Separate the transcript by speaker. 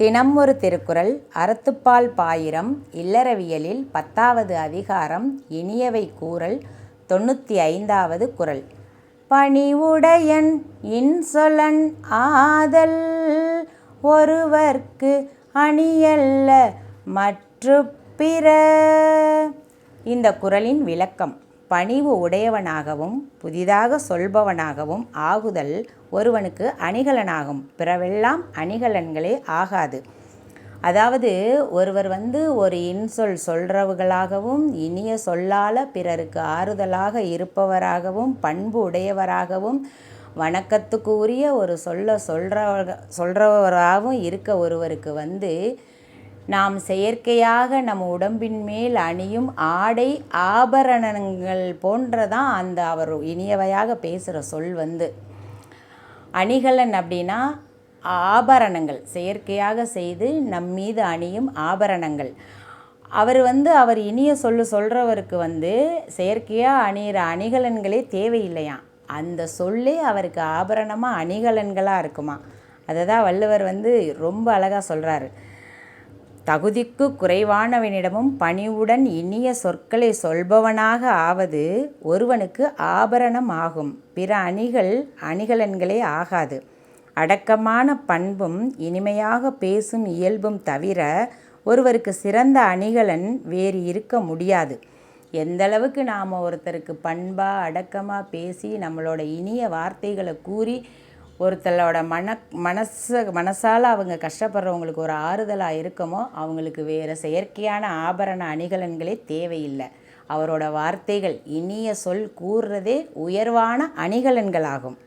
Speaker 1: தினம் ஒரு திருக்குறள் அறத்துப்பால் பாயிரம் இல்லறவியலில் 10வது அதிகாரம் இனியவை கூறல் 95வது குறள். பணிவுடையன் இன்சொலன் ஆதல் ஒருவர்க்கு அணியல்ல மற்றுப் பிற. இந்த குறளின் விளக்கம்: பணிவு உடையவனாகவும் புதிதாக சொல்பவனாகவும் ஆகுதல் ஒருவனுக்கு அணிகலனாகும், பிறவெல்லாம் அணிகலன்களே ஆகாது. அதாவது ஒருவர் ஒரு இன்சொல் சொல்றவர்களாகவும் இனிய சொல்லால பிறருக்கு ஆறுதலாக இருப்பவராகவும் பண்பு உடையவராகவும் வணக்கத்துக்கு உரிய ஒரு சொல்றவராகவும் இருக்க ஒருவருக்கு நாம் செயற்கையாக நம் உடம்பின் மேல் அணியும் ஆடை ஆபரணங்கள் போன்றதான் அந்த அவர் இனியவையாக பேசுகிற சொல். அணிகலன் அப்படின்னா ஆபரணங்கள், செயற்கையாக செய்து நம் மீது அணியும் ஆபரணங்கள். அவர் இனிய சொல்கிறவருக்கு செயற்கையாக அணிகிற அணிகலன்களே தேவையில்லையாம். அந்த சொல்லே அவருக்கு ஆபரணமாக அணிகலன்களாக இருக்குமா. அதை தான் வள்ளுவர் ரொம்ப அழகாக சொல்கிறாரு. தகுதிக்கு குறைவானவனிடமும் பணிவுடன் இனிய சொற்களை சொல்பவனாக ஆவது ஒருவனுக்கு ஆபரணம் ஆகும், பிற அணிகலன்களே ஆகாது. அடக்கமான பண்பும் இனிமையாக பேசும் இயல்பும் தவிர ஒருவருக்கு சிறந்த அணிகலன் வேறு இருக்க முடியாது. எந்தளவுக்கு நாம் ஒருத்தருக்கு பண்பாக அடக்கமாக பேசி நம்மளோட இனிய வார்த்தைகளை கூறி ஒருத்தரோட மனசால் அவங்க கஷ்டப்படுறவங்களுக்கு ஒரு ஆறுதலாக இருக்கமோ, அவங்களுக்கு வேறு செயற்கையான ஆபரண அணிகலன்களே தேவையில்லை. அவரோட வார்த்தைகள், இனிய சொல் கூறுறதே உயர்வான அணிகலன்களாகும்.